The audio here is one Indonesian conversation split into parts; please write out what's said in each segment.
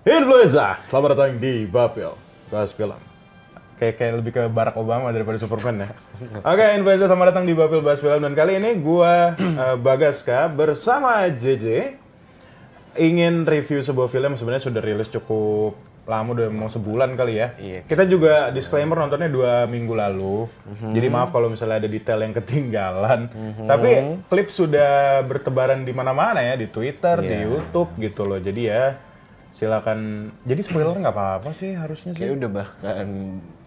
Influenza, selamat datang di Bapil, bahas film. Kayak lebih ke Barack Obama daripada Superman ya. Oke, Influenza, selamat datang di Bapil, bahas film. Dan kali ini gua Bagaska bersama JJ ingin review sebuah film yang sebenarnya sudah rilis cukup lama, udah mau sebulan kali ya. Iya. Kita juga disclaimer nontonnya 2 minggu lalu. Jadi maaf kalau misalnya ada detail yang ketinggalan. Tapi klip sudah bertebaran di mana-mana ya, di Twitter, di YouTube gitu loh. Jadi ya silakan. Jadi spoiler nggak apa-apa sih harusnya sih. Kayak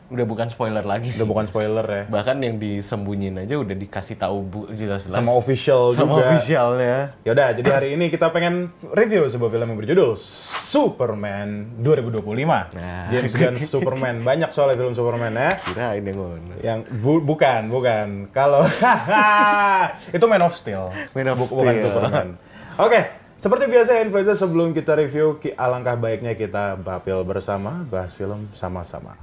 udah bukan spoiler lagi sih. Udah bukan spoiler ya. Bahkan yang disembunyiin aja udah dikasih tahu jelas-jelas. Sama official Sama juga. officialnya. Yaudah, jadi hari ini kita pengen review sebuah film yang berjudul Superman 2025. Nah. James Gunn Superman. Banyak soalnya film Superman ya. Kirain yang ngono. Yang bukan. Kalau itu Man of Steel. Man of Bukan Steel. Superman. Oke, seperti biasa Influencer, sebelum kita review, alangkah baiknya kita bapil bersama, bahas film sama-sama.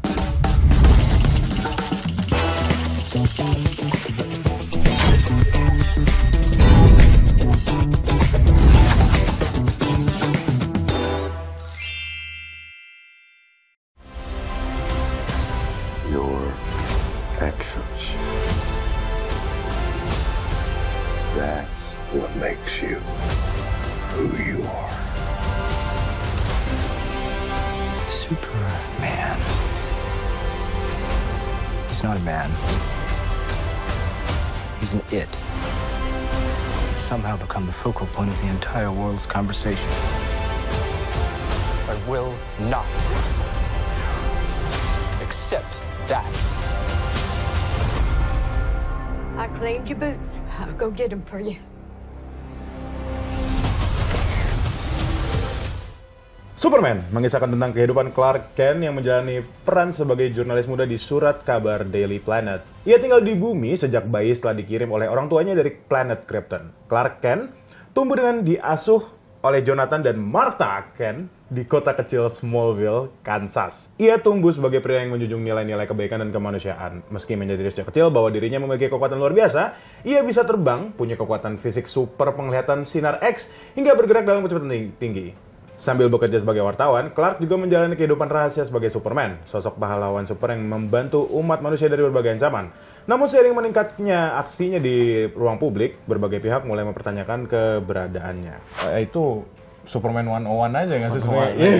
Your actions. That's what makes you who you are. Superman. He's not a man. He's an it. He's somehow become the focal point of the entire world's conversation. I will not accept that. I claimed your boots. I'll go get them for you. Superman mengisahkan tentang kehidupan Clark Kent yang menjalani peran sebagai jurnalis muda di surat kabar Daily Planet. Ia tinggal di bumi sejak bayi setelah dikirim oleh orang tuanya dari planet Krypton. Clark Kent tumbuh dengan diasuh oleh Jonathan dan Martha Kent di kota kecil Smallville, Kansas. Ia tumbuh sebagai pria yang menjunjung nilai-nilai kebaikan dan kemanusiaan. Meski menyadari sejak kecil bahwa dirinya memiliki kekuatan luar biasa, ia bisa terbang, punya kekuatan fisik super, penglihatan sinar X, hingga bergerak dalam kecepatan tinggi. Sambil bekerja sebagai wartawan, Clark juga menjalani kehidupan rahasia sebagai Superman, sosok pahlawan super yang membantu umat manusia dari berbagai ancaman. Namun seiring meningkatnya aksinya di ruang publik, berbagai pihak mulai mempertanyakan keberadaannya. Itu Superman 101 aja nggak sih sebenarnya?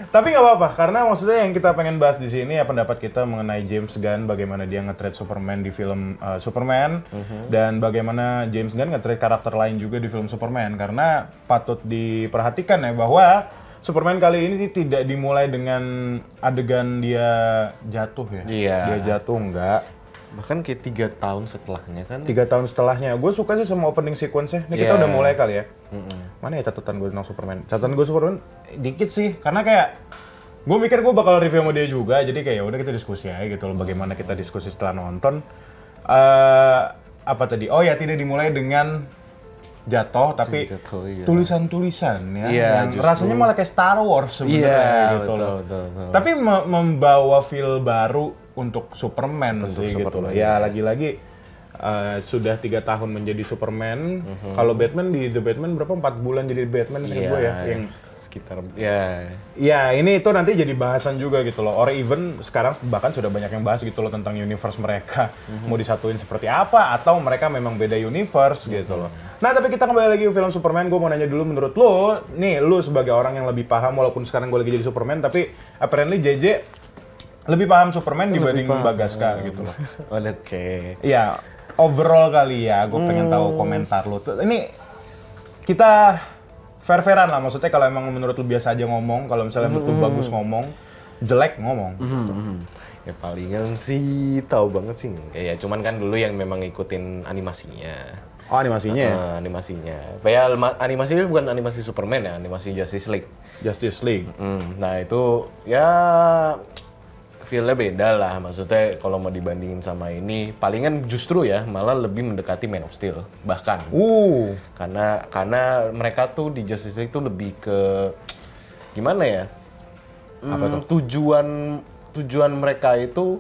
Tapi nggak apa-apa, karena maksudnya yang kita pengen bahas di sini ya pendapat kita mengenai James Gunn, bagaimana dia nge-treat Superman di film Superman, dan bagaimana James Gunn nge-treat karakter lain juga di film Superman. Karena patut diperhatikan ya bahwa Superman kali ini tidak dimulai dengan adegan dia jatuh ya. Iya. Dia jatuh enggak. Bahkan kayak 3 tahun setelahnya kan. 3 tahun setelahnya. Gue suka sih sama opening sequence-nya. Ini kita Iya. udah mulai kali ya. Mana ya catatan gue tentang Superman? Catatan gue Superman dikit sih, karena kayak gue mikir gue bakal review sama dia juga, jadi kayak udah kita diskusi aja gitu loh, bagaimana kita diskusi setelah nonton. Apa tadi? Oh ya, tidak dimulai dengan jatuh, tapi Jatuh, iya. tulisan-tulisan ya. Iya, yang justru. rasanya malah kayak Star Wars sebenarnya Iya, gitu loh. betul. Tapi membawa feel baru untuk Superman Untuk sih gitu Superman, loh. Ya lagi-lagi sudah 3 tahun menjadi Superman. Kalau Batman di The Batman berapa? 4 bulan jadi Batman sih gue ya. Yang sekitar ya. ya ini itu nanti jadi bahasan juga gitu loh. Or even sekarang bahkan sudah banyak yang bahas gitu loh tentang universe mereka. Mau disatuin seperti apa atau mereka memang beda universe gitu loh. Nah, tapi kita kembali lagi ke film Superman. Gue mau nanya dulu, menurut lo, nih lu sebagai orang yang lebih paham walaupun sekarang gue lagi jadi Superman, tapi apparently JJ lebih paham Superman dibanding Bagaska gitu loh. Oke. Iya, overall kali ya, gue pengen tahu komentar lo. Ini kita fair-fairan lah, maksudnya kalau emang menurut lu biasa aja ngomong, kalau misalnya menurut lu bagus ngomong, jelek ngomong. Ya palingan sih tahu banget sih. Ya cuman kan dulu yang memang ngikutin animasinya. Oh, animasinya ya? Animasinya. Ya animasinya bukan animasi Superman ya, animasi Justice League. Justice League. Nah itu ya feel-nya beda lah, maksudnya kalau mau dibandingin sama ini, palingan justru ya malah lebih mendekati Man of Steel bahkan. Karena mereka tuh di Justice League tuh lebih ke gimana ya? Apa tuh? Tujuan mereka itu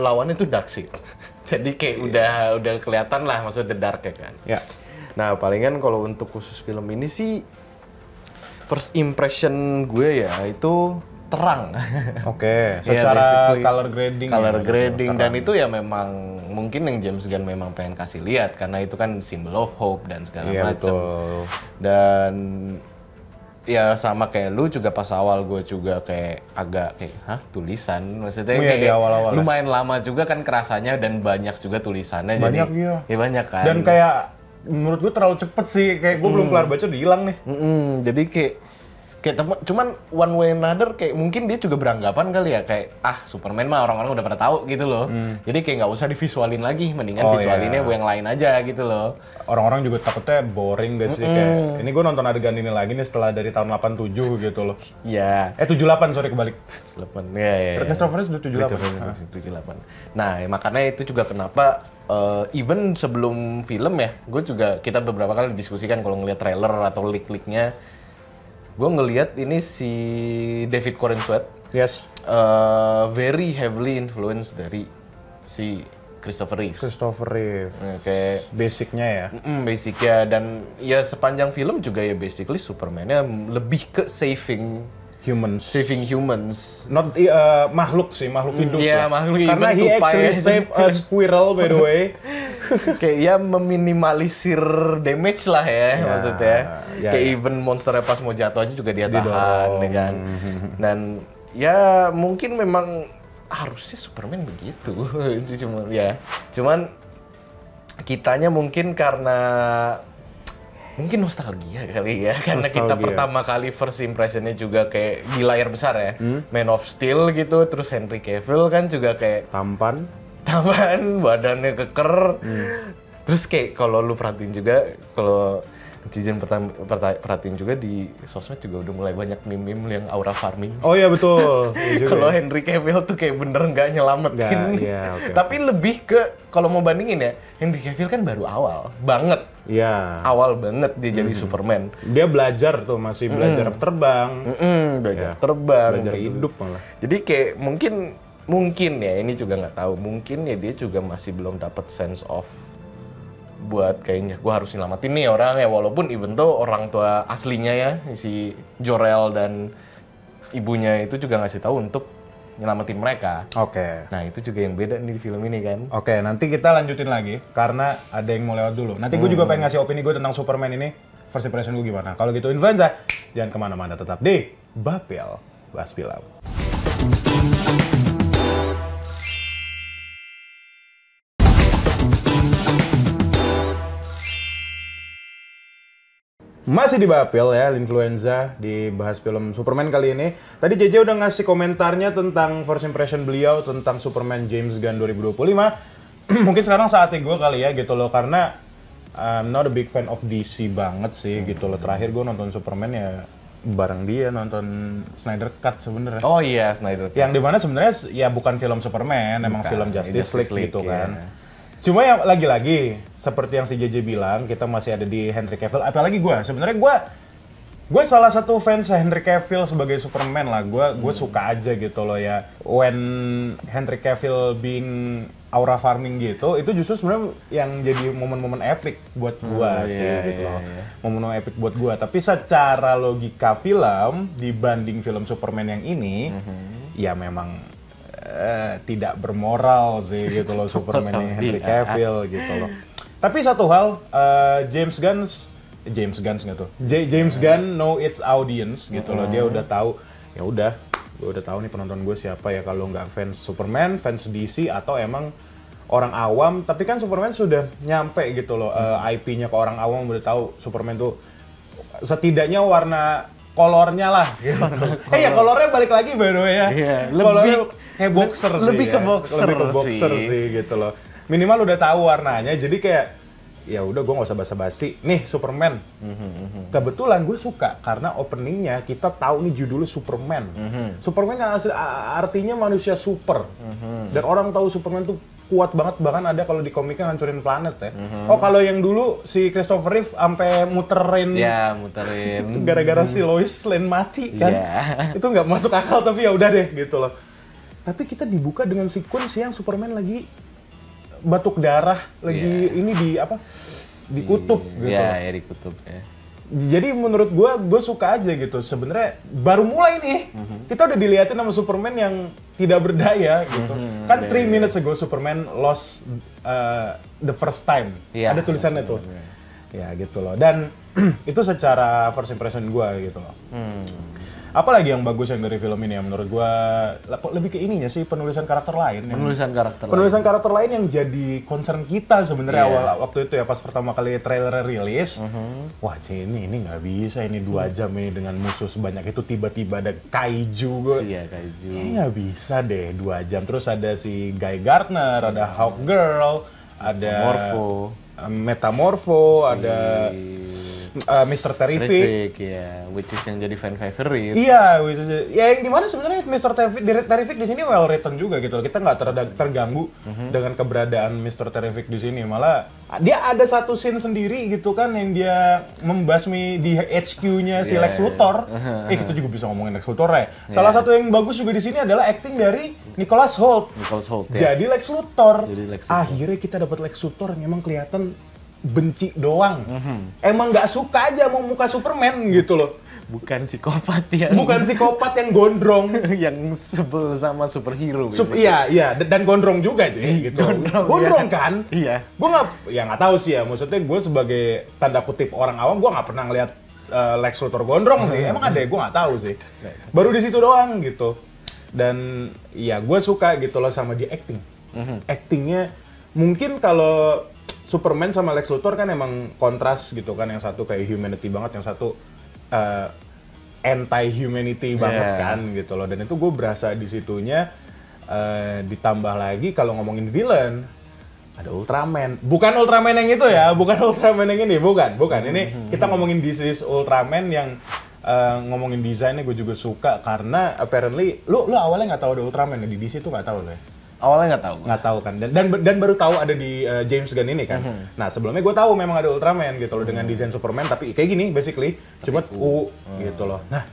lawannya tuh Darkseid. Jadi kayak udah kelihatan lah maksudnya The Dark ya kan. Ya. Nah, palingan kalau untuk khusus film ini sih first impression gue ya itu terang. Oke, Ya, secara basically, color grading. color ya, grading terang. dan itu ya memang mungkin yang James Gunn memang pengen kasih lihat karena itu kan symbol of hope dan segala Iya, macam. betul. Dan ya sama kayak lu juga pas awal gue juga kayak agak kayak tulisan maksudnya Iya, kayak di awal-awal ya. lumayan lama juga kan kerasanya dan banyak juga tulisannya Banyak, jadi iya. ya banyak kan. Dan kayak menurut gue terlalu cepet sih, kayak gue belum kelar baca udah hilang nih. Jadi kayak cuman one way another kayak mungkin dia juga beranggapan kali ya kayak Superman mah orang-orang udah pada tahu gitu loh. Jadi kayak nggak usah divisualin lagi, mendingan Oh, visualinnya iya. yang lain aja gitu loh. Orang-orang juga takutnya boring gak sih, kayak ini gue nonton adegan ini lagi nih setelah dari tahun 87 gitu loh. Iya. 78, sorry kebalik. 8 ya. Christopher Reeve udah 78. Christopher 78. Nah, ya makanya itu juga kenapa even sebelum film ya, kita beberapa kali diskusikan kalau ngelihat trailer atau leak-leaknya, gue ngelihat ini si David Corenswet Yes. very heavily influenced dari si Christopher Reeve. Christopher Reeve. Kayak Basicnya ya. basicnya dan ya sepanjang film juga ya basically Superman-nya lebih ke saving Humans. humans. Not makhluk sih, makhluk hidup. Iya, ya. makhluk Karena hidup, he tupai. actually save a squirrel by the way. Kayak ya meminimalisir damage lah ya, maksudnya. ya, Kayak ya. even monsternya pas mau jatuh aja juga dia tahan, Didorong. ya kan. Dan ya mungkin memang harusnya Superman begitu. Cuman kitanya mungkin karena mungkin nostalgia kali ya, karena kita Nostalgia. pertama kali first impressionnya juga kayak di layar besar ya, Man of Steel gitu, terus Henry Cavill kan juga kayak Tampan. taman, badannya keker. Terus kayak kalau lu perhatiin juga, kalau netizen perhatiin juga di sosmed juga udah mulai banyak meme-meme yang aura farming. Oh iya betul. Iya juga Kalau ya. Henry Cavill tuh kayak bener nggak nyelamatin. Nggak, iya, oke, Tapi lebih ke, kalau mau bandingin ya, Henry Cavill kan baru awal banget. Iya. Awal banget dia jadi Superman. Dia belajar tuh, masih belajar terbang. Belajar Iya. terbang. Belajar gitu. hidup malah. Jadi kayak mungkin ya, ini juga nggak tahu. Mungkin ya dia juga masih belum dapat sense of buat kayaknya gue harus nyelamatin nih orang ya, walaupun even tuh orang tua aslinya ya si Jor-El dan ibunya itu juga ngasih tahu untuk nyelamatin mereka. Oke. Nah itu juga yang beda nih di film ini kan. Oke, nanti kita lanjutin lagi karena ada yang mau lewat dulu. Nanti gue juga pengen ngasih opini gue tentang Superman ini. First impression gue gimana. Kalau gitu Influenza, jangan kemana-mana, tetap di Bapel Bahas Film. Masih di Bapel ya, Influenza, di bahas film Superman kali ini. Tadi JJ udah ngasih komentarnya tentang first impression beliau tentang Superman James Gunn 2025. Mungkin sekarang saatnya gue kali ya gitu loh, karena I'm not a big fan of DC banget sih gitu loh. Terakhir gue nonton Superman ya bareng dia nonton Snyder Cut sebenarnya. Oh iya, Snyder. Yang dimana sebenarnya ya bukan film Superman, emang Bukan, film Justice League gitu ya. kan. Cuma yang lagi-lagi seperti yang si JJ bilang, kita masih ada di Henry Cavill. Apalagi gue, sebenarnya gue salah satu fans Henry Cavill sebagai Superman lah. Gue suka aja gitu loh ya. When Henry Cavill being aura farming gitu, itu justru sebenarnya yang jadi momen-momen epic buat gue sih gitu loh. Momen-momen epic buat gue. Tapi secara logika film dibanding film Superman yang ini, ya memang tidak bermoral sih gitu loh Superman Henry Cavill gitu loh. Tapi satu hal, James Gunn know its audience gitu loh. Dia udah tahu, ya udah, gue udah tahu nih penonton gue siapa ya, kalau nggak fans Superman, fans DC atau emang orang awam. Tapi kan Superman sudah nyampe gitu loh, IP-nya ke orang awam udah tahu Superman tuh setidaknya warna kolornya lah gitu. Ya kolornya balik lagi by the way ya. Iya, Kolornya kayak boxer sih. lebih ke ya. boxer Lebih ke boxer sih. sih gitu loh. Minimal udah tahu warnanya, jadi kayak ya udah gue nggak usah basa-basi. Nih Superman. Kebetulan gue suka karena openingnya kita tahu nih judulnya Superman. Superman kan artinya manusia super. Dan orang tahu Superman tuh kuat banget, bahkan ada kalau di komiknya ngancurin planet ya. Oh kalau yang dulu si Christopher Reeve sampai muterin. Ya, muterin. Itu gara-gara si Lois Lane mati kan. Iya. Itu nggak masuk akal, tapi ya udah deh gitu loh. Tapi kita dibuka dengan sequence yang Superman lagi batuk darah, lagi ini di apa? Di kutub gitu. Iya, ya di kutub ya. Jadi menurut gue suka aja gitu. Sebenarnya baru mulai nih, kita udah diliatin sama Superman yang tidak berdaya gitu. Kan 3 minutes ago Superman lost the first time. Iya, Ada tulisannya tuh. Ya gitu loh. Dan itu secara first impression gue gitu loh. Apalagi yang bagus yang dari film ini ya menurut gue lebih ke ininya sih, penulisan karakter lain. Penulisan karakter lain yang jadi concern kita sebenarnya awal waktu itu ya, pas pertama kali trailer rilis. Wah ini nggak bisa, ini 2 jam ini dengan musuh sebanyak itu tiba-tiba ada kaiju. Iya, kaiju. Kayaknya nggak bisa deh 2 jam. Terus ada si Guy Gardner, ada Hawkgirl, ada Metamorpho, ada Mr. Terrific, ya, which is yang jadi fan favorite. Iya, ya yang dimana sebenarnya Mr. Terrific di sini well written juga gitu. Kita nggak terganggu dengan keberadaan Mr. Terrific di sini. Malah dia ada satu scene sendiri gitu kan yang dia membasmi di HQ-nya si Lex Luthor. Kita juga bisa ngomongin Lex Luthor ya. Salah satu yang bagus juga di sini adalah acting dari Nicholas Hoult. Jadi Lex Luthor. Akhirnya kita dapat Lex Luthor yang emang kelihatan benci doang. Emang nggak suka aja mau muka Superman gitu loh. Bukan psikopat yang gondrong. Yang sebel sama superhero. Iya, dan gondrong juga aja gitu. Gondrong kan? Iya. Gue nggak tahu sih ya. Maksudnya gue sebagai tanda kutip orang awam, gue nggak pernah ngeliat Lex Luthor gondrong sih. Emang ada ya? Gue nggak tahu sih. Baru di situ doang gitu. Dan ya gue suka gitu loh sama dia acting. Actingnya mungkin kalau Superman sama Lex Luthor kan emang kontras gitu kan, yang satu kayak humanity banget, yang satu anti-humanity banget kan gitu loh. Dan itu gue berasa di situnya, ditambah lagi kalau ngomongin villain, ada Ultraman. Bukan Ultraman yang itu ya, bukan Ultraman yang ini, bukan. Ini kita ngomongin This is Ultraman yang ngomongin desainnya gue juga suka karena apparently, lu awalnya nggak tahu ada Ultraman ya, di DC tuh nggak tahu loh ya. Awalnya nggak tahu kan, dan baru tahu ada di James Gunn ini kan. Nah sebelumnya gue tahu memang ada Ultraman gitu loh dengan desain Superman, tapi kayak gini basically, cuma gitu loh. Nah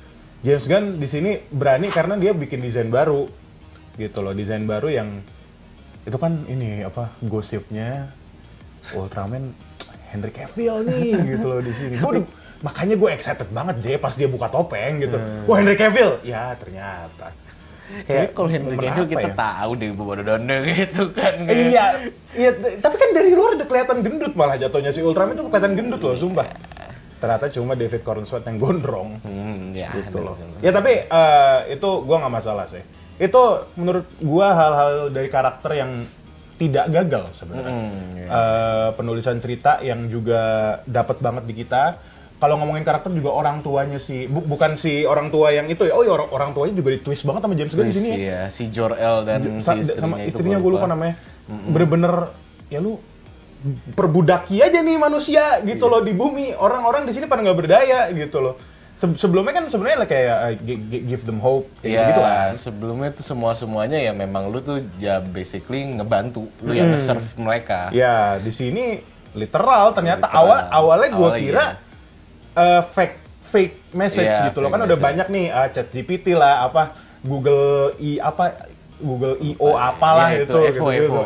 James Gunn di sini berani karena dia bikin desain baru gitu loh, desain baru yang itu kan ini apa gosipnya Ultraman Henry Cavill nih gitu loh di sini. Makanya gue excited banget Jay pas dia buka topeng gitu. Wah Henry Cavill, ya ternyata. Kayak kalau Henry Cavill kita tahu deh bodoh-bodoh gitu kan. Iya, tapi kan dari luar udah kelihatan gendut malah jatuhnya si Ultraman itu kelihatan gendut loh, sumpah. Ternyata cuma David Cornswet yang gondrong. Gitu loh. Ya tapi itu gua nggak masalah sih. Itu menurut gua hal-hal dari karakter yang tidak gagal sebenarnya. Penulisan cerita yang juga dapat banget di kita. Kalau ngomongin karakter juga orang tuanya bukan si orang tua yang itu ya. Oh iya, orang tuanya juga ditwist banget sama James Gunn di sini ya. Si Jor-El dan sama istrinya gue lupa namanya. Bener-bener ya lu perbudaki aja nih manusia gitu loh di bumi. Orang-orang di sini pada nggak berdaya gitu loh. Sebelumnya kan sebenarnya kayak give them hope gitu kan. Sebelumnya tuh semuanya ya memang lu tuh ya basically ngebantu lu yang nge-serve mereka. Ya, di sini literal ternyata awalnya gue kira fake message gitu loh, kan udah banyak nih ChatGPT lah, apa Google I.O. apalah gitu,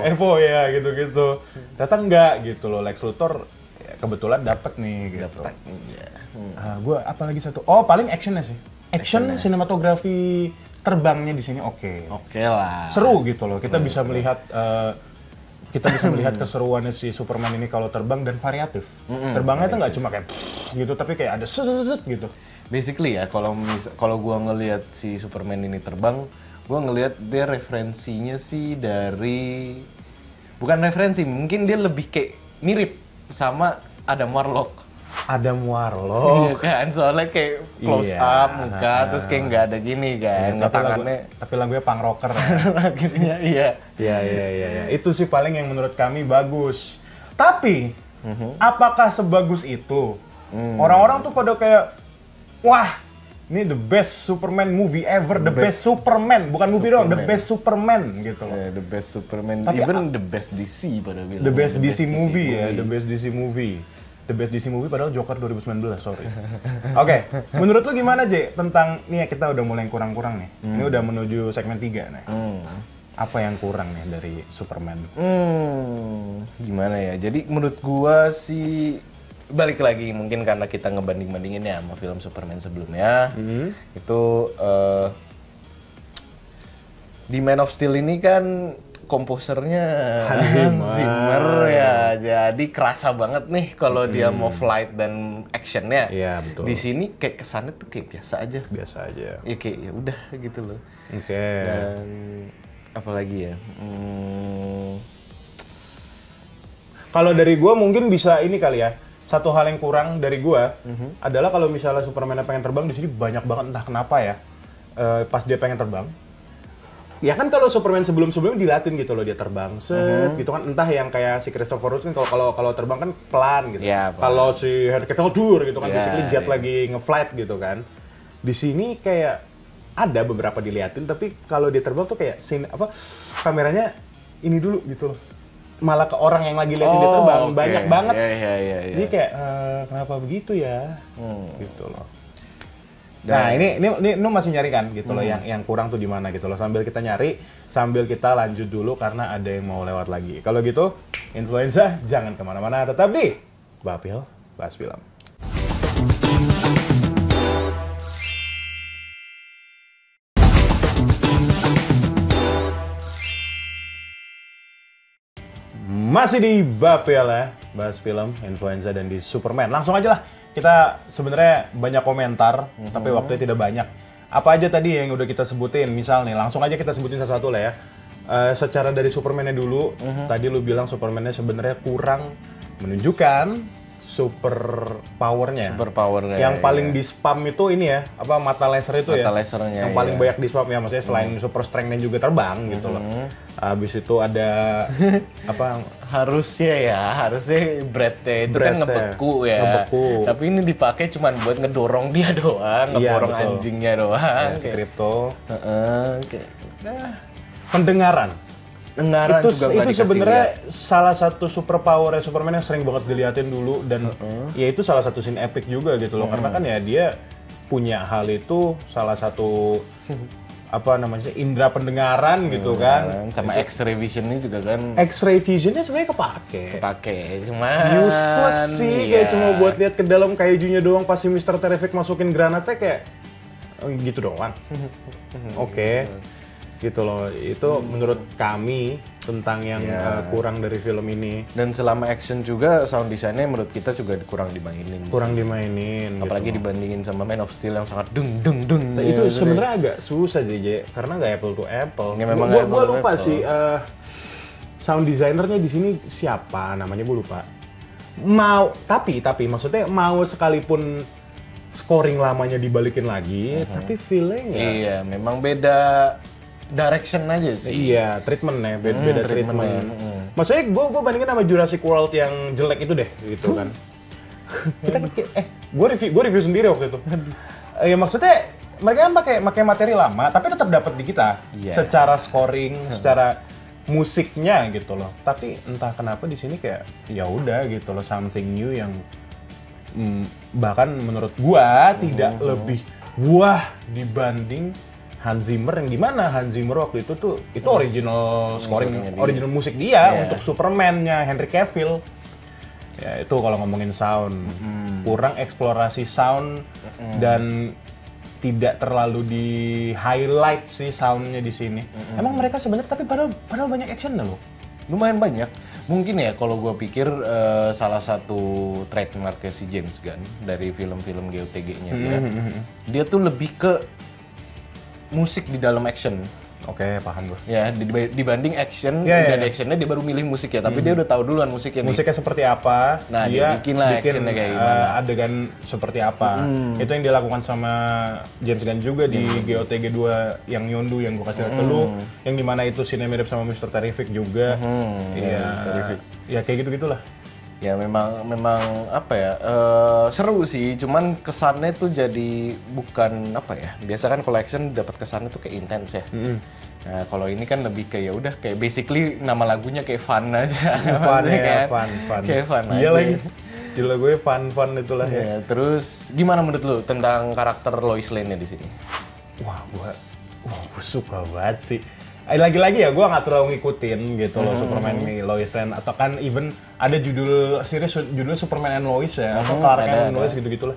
Evo ya gitu. Ternyata enggak gitu loh, Lex Luthor ya, kebetulan dapet nih gitu. Gue apa lagi satu? Oh paling actionnya sih, action sinematografi terbangnya di sini oke lah. Seru gitu loh, kita bisa melihat keseruannya si Superman ini kalau terbang dan variatif. Terbangnya tuh nggak cuma kayak gitu, tapi kayak ada set gitu. Basically ya, kalau gua ngelihat si Superman ini terbang, gua ngelihat dia referensinya sih bukan referensi, mungkin dia lebih kayak mirip sama Adam Warlock. Iya kan, soalnya kayak close up muka, terus kayak nggak ada gini kan, tapi lagunya punk rocker ya. Lagunya iya. Itu sih paling yang menurut kami bagus. Tapi apakah sebagus itu? Orang-orang tuh pada kayak, wah ini the best Superman movie ever, the best Superman, bukan movie dong, the best Superman gitu loh. The best Superman, tapi even the best DC pada bilang. The best DC movie ya, the best DC movie. The best DC movie padahal Joker 2019, sorry. Oke, menurut lu gimana J tentang, nih ya kita udah mulai kurang-kurang nih. Ini udah menuju segmen 3 nih. Apa yang kurang nih dari Superman? Gimana ya, jadi menurut gua sih balik lagi mungkin karena kita ngebanding-bandingin ya sama film Superman sebelumnya. Itu di Man of Steel ini kan komposernya Hans Zimmer ya, jadi kerasa banget nih kalau dia mau flight dan actionnya. Iya, betul. Di sini kayak kesannya tuh kayak biasa aja. Biasa aja. Ya kayak ya udah gitu loh. Oke. Dan apalagi ya? Kalau dari gue mungkin bisa ini kali ya. Satu hal yang kurang dari gue adalah kalau misalnya Superman pengen terbang di sini banyak banget entah kenapa ya. Pas dia pengen terbang. Ya kan kalau Superman sebelum-sebelumnya dilatih gitu loh dia terbang set gitu kan, entah yang kayak si Christopher Reeve kan kalau terbang kan pelan gitu. Ya, pelan. Kalau si Henry Cavill dur gitu kan, Ya, basically jet ya. lagi nge-flight gitu kan. Di sini kayak ada beberapa diliatin tapi kalau dia terbang tuh kayak scene kameranya ini dulu gitu loh. Malah ke orang yang lagi liatin dia terbang oke. banyak banget. Iya. Jadi kayak kenapa begitu ya? Gitu loh. Dan- Nah, ini masih nyari kan gitu loh yang kurang tuh di mana gitu loh. Sambil kita nyari, sambil kita lanjut dulu karena ada yang mau lewat lagi. Kalau gitu, Influenza jangan kemana-mana, tetap di Bapil Bahas Film. Masih di Bapil ya, bahas film, Influenza dan di Superman. Langsung aja lah, kita sebenarnya banyak komentar, tapi waktunya tidak banyak. Apa aja tadi yang udah kita sebutin? Misal nih, langsung aja kita sebutin satu-satu lah ya. Secara dari Superman-nya dulu, tadi lu bilang Superman-nya sebenarnya kurang menunjukkan super powernya. Super powernya, Yang paling iya. di spam itu ini ya, apa mata laser itu ya. Mata lasernya, Yang paling iya. banyak di spam ya, maksudnya selain super strength-nya juga terbang gitu loh. Habis itu ada apa harusnya breadnya itu kan Breadnya. ngebeku ya. Ngebeku. Tapi ini dipakai cuman buat ngedorong dia doang, Iya, ngedorong betul. anjingnya doang. si kripto. Kayak Pendengaran. dengaran Itu juga nggak dikasih sebenarnya lihat. salah satu superpower Superman yang sering banget diliatin dulu dan ya itu salah satu scene epic juga gitu loh. Karena kan ya dia punya hal itu salah satu apa namanya indera pendengaran gitu kan. Sama X-ray vision-nya juga kan X-ray visionnya sebenarnya kepake. pakai cuma Useless sih, kayak cuma buat lihat ke dalam kaijunya doang pas si Mr. Terrific masukin granatnya kayak gitu doang. Oke. Gitu loh. Itu menurut kami tentang yang kurang dari film ini. dan selama action juga sound design-nya menurut kita juga kurang dimainin. Kurang dimainin. Apalagi gitu. dibandingin sama Man of Steel yang sangat dung dung dung. Nah, itu sebenarnya agak susah JJ karena nggak apple to apple. Ya, memang Gua nggak apple to lupa apple. sih sound designernya di sini siapa namanya gue lupa. Tapi maksudnya mau sekalipun scoring lamanya dibalikin lagi, tapi feel-nya nggak. Iya, memang beda direction aja sih. Iya, treatmentnya beda treatmentnya. treatment. Maksudnya gue bandingin sama Jurassic World yang jelek itu deh, gitu kan. Kita kan gue review sendiri waktu itu. Ya maksudnya mereka kan pakai materi lama, tapi tetap dapat di kita. Iya. Secara scoring, secara musiknya gitu loh. Tapi entah kenapa di sini kayak ya udah gitu loh, something new yang bahkan menurut gua tidak lebih wah dibanding Hans Zimmer yang dimana Hans Zimmer waktu itu tuh itu original scoring, Scoringnya dia. original musik dia Iya. untuk Superman-nya Henry Cavill. Ya itu kalau ngomongin sound, kurang eksplorasi sound dan tidak terlalu di highlight sih soundnya di sini. Emang mereka sebenarnya tapi padahal banyak actionnya loh. Lumayan banyak. Mungkin ya kalau gue pikir salah satu trademarknya si James Gunn dari film-film GOTG-nya dia tuh lebih ke musik di dalam action. Oke, paham gue. Ya, dibanding action, Iya, iya, dan iya. actionnya dia baru milih musik ya, tapi dia udah tahu duluan musiknya nih. Musiknya seperti apa, Nah, dia bikin lah actionnya kayak gimana. adegan seperti apa. Itu yang dilakukan sama James Gunn juga di GOTG 2 yang Yondu yang gue kasih lihat ke lu, yang dimana itu scene mirip sama Mr. Terrific juga. Iya, ya kayak gitu-gitulah. Ya memang apa ya, seru sih, cuman kesannya tuh jadi bukan apa ya, biasa kan collection dapat kesannya tuh kayak intens ya. Nah kalau ini kan lebih kayak ya udah kayak basically nama lagunya kayak fun aja. Fun Maksudnya ya, kan, fun. Kayak fun Iya aja. lagi. Gila gue fun itulah ya. Ya, terus gimana menurut lu tentang karakter Lois Lane-nya di sini? Wah, gue suka banget sih. lagi-lagi ya gue nggak terlalu ngikutin gitu loh Superman nih Lois Lane, atau kan even ada judul series judulnya Superman and Lois ya, atau Clark Kent and Lois gitu-gitulah.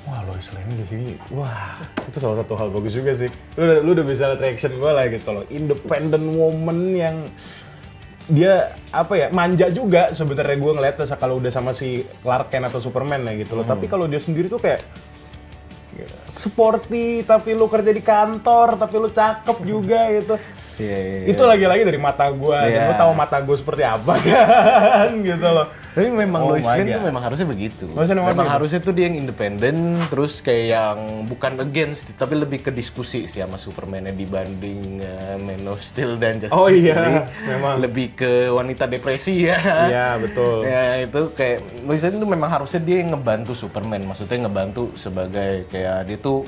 Wah, Lois Lane di sini, wah itu salah satu hal bagus juga sih. Lu udah bisa lihat reaction gue lah gitu loh, independent woman yang dia apa ya, manja juga sebenarnya gue ngeliatnya kalau udah sama si Clark Kent atau Superman ya gitu loh. Tapi kalau dia sendiri tuh kayak sporty, tapi lu kerja di kantor, tapi lu cakep juga gitu. Itu lagi-lagi dari mata gue, dan lu tahu mata gue seperti apa kan gitu loh. Tapi memang Lois Lane tuh memang harusnya begitu. Memang harusnya tuh dia yang independen, terus kayak yang bukan against, tapi lebih ke diskusi sih sama Superman-nya dibanding Man of Steel dan Justice League. Memang. Lebih ke wanita depresi ya. Iya, betul. Ya itu kayak Lois Lane tuh memang harusnya dia yang ngebantu Superman, maksudnya ngebantu sebagai kayak dia tuh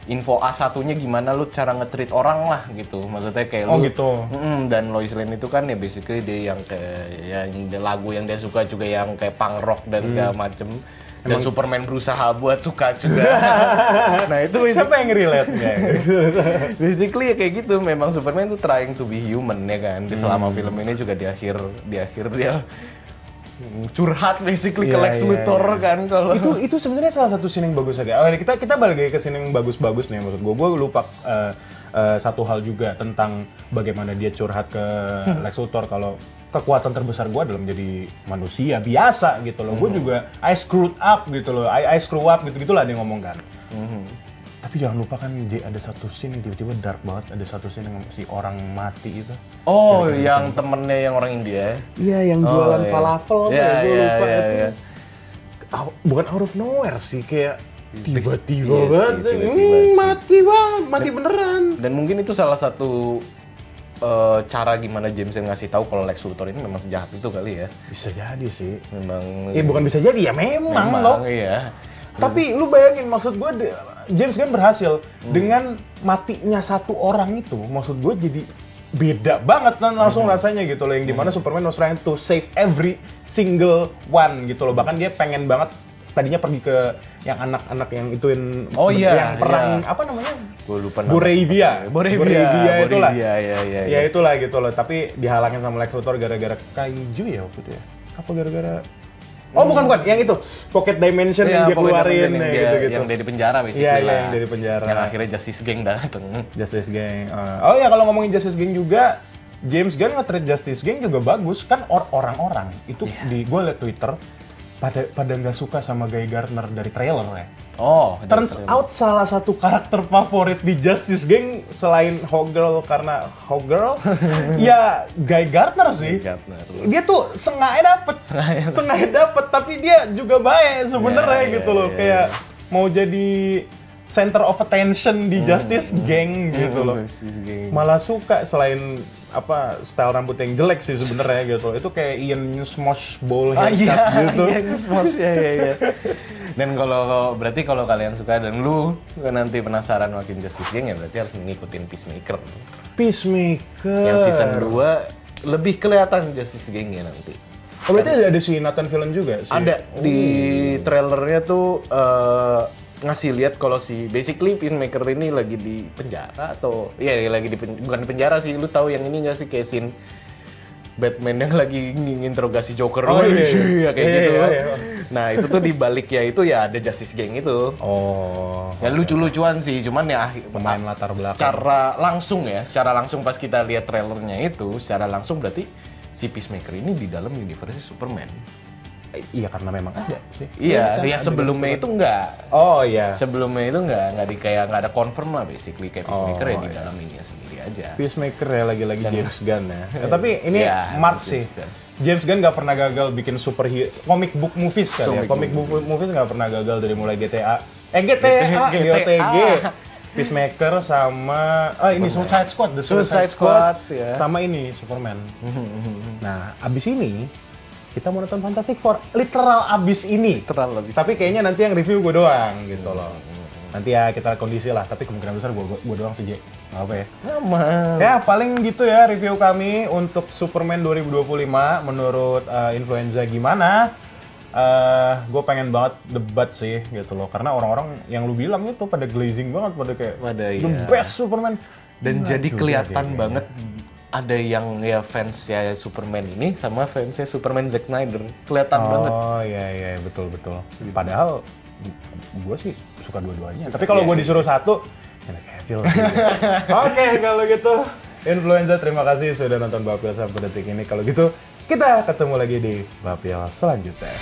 info A1-nya gimana lu cara nge-treat orang lah gitu. Maksudnya kayak lu gitu. Dan Lois Lane itu kan ya basically dia yang kayak yang lagu yang dia suka juga yang kayak punk rock dan segala macem. Dan Superman berusaha buat suka juga. Nah itu siapa yang relate basically ya kayak gitu. Memang Superman tuh trying to be human ya kan. Di selama film ini juga di akhir dia curhat basically ke Lex Luthor kan. Kalau itu sebenarnya salah satu scene yang bagus aja. Oke, kita balik lagi ke scene yang bagus-bagus nih maksud gue. Gue lupa satu hal juga tentang bagaimana dia curhat ke Lex Luthor kalau kekuatan terbesar gue adalah menjadi manusia biasa gitu loh. Gue juga I screwed up gitu loh. I screw up gitu-gitulah dia ngomong kan. Tapi jangan lupa kan ada satu scene yang tiba-tiba dark banget, ada satu scene yang si orang mati itu. Oh, yang temennya yang orang India. Iya, yang jualan falafel. Gue lupa itu. Iya. Bukan out of nowhere sih, kayak tiba-tiba Iya banget. sih. Mati banget, mati beneran. Dan mungkin itu salah satu cara gimana James yang ngasih tahu kalau Lex Luthor ini memang sejahat itu kali ya. Bisa jadi sih. Memang. Bukan bisa jadi ya, memang loh. Iya. Tapi lu bayangin, maksud gue James Gunn berhasil dengan matinya satu orang itu, maksud gue jadi beda banget kan langsung rasanya gitu loh, yang dimana Superman was trying to save every single one gitu loh. Bahkan dia pengen banget tadinya pergi ke yang anak-anak yang ituin yang perang apa namanya? Gue lupa namanya. Borevia itulah. Iya. Ya itulah gitu loh, tapi dihalangin sama Lex Luthor gara-gara kaiju ya waktu itu ya. Apa gara-gara bukan. Yang itu Pocket Dimension yang dia keluarin gitu-gitu. Yang dari penjara basically lah. Iya, yang dari penjara. Yang akhirnya Justice Gang dateng. Justice Gang. Kalau ngomongin Justice Gang juga, James Gunn nge-treat Justice Gang juga bagus. Kan orang-orang itu gue liat Twitter pada nggak suka sama Guy Gardner dari trailer ya. Turns out salah satu karakter favorit di Justice Gang selain Hawkgirl karena Hawkgirl, ya Guy Gardner sih. Dia tuh sengaja dapet, tapi dia juga baik sebenarnya gitu loh. Kayak mau jadi center of attention di Justice Gang gitu loh. Malah suka selain style rambut yang jelek sih sebenarnya gitu. Itu kayak Ian Smosh bowl haircut gitu. Ian Smosh ya. Dan berarti kalau kalian suka dan lu nanti penasaran makin Justice Gang ya berarti harus ngikutin Peacemaker. Yang season 2 lebih kelihatan Justice Gang ya nanti. Berarti ada si Nathan Fillion juga sih? Ada. Di trailernya tuh ngasih lihat kalau si basically Peacemaker ini lagi di penjara atau lagi bukan di penjara sih. Lu tahu yang ini nggak sih, kayak scene Batman yang lagi nginterogasi Joker kayak gitu. Nah, itu tuh di baliknya itu ya ada Justice Gang itu. Ya lucu-lucuan sih, cuman ya pemain latar belakang. Secara langsung pas kita lihat trailernya itu, secara langsung berarti si Peacemaker ini di dalam universe Superman. Iya, karena memang ada sih. Iya, dia sebelumnya itu enggak. Sebelumnya itu enggak ada confirm lah basically, kayak Peacemaker ya di dalam ini sendiri aja. Peacemaker ya lagi-lagi James Gunn ya. Tapi ini Mark sih. James Gunn nggak pernah gagal bikin superhero comic book movies kali ya. Comic book movies nggak pernah gagal dari mulai GTA, GOTG, Peacemaker sama ini Suicide Squad, The Suicide Squad ya. Sama ini Superman. Nah, abis ini kita mau nonton Fantastic Four, literal abis ini. Tapi kayaknya nanti yang review gue doang gitu loh. Nanti ya kita kondisi lah, tapi kemungkinan besar gue doang sih, nggak apa ya. Ya paling gitu ya review kami untuk Superman 2025 menurut Influenza gimana. gue pengen banget debat sih gitu loh, karena orang-orang yang lu bilang itu pada glazing banget, pada kayak the best Superman. Dan jadi kelihatan banget ada yang ya fansnya Superman ini sama fansnya Superman Zack Snyder, kelihatan banget. Oh iya betul. Padahal gue sih suka dua-duanya. Tapi kalau gue disuruh satu, Henry Cavill. Oke, kalau gitu Influenza, terima kasih sudah nonton Bapil sampai detik ini. Kalau gitu kita ketemu lagi di Bapil selanjutnya.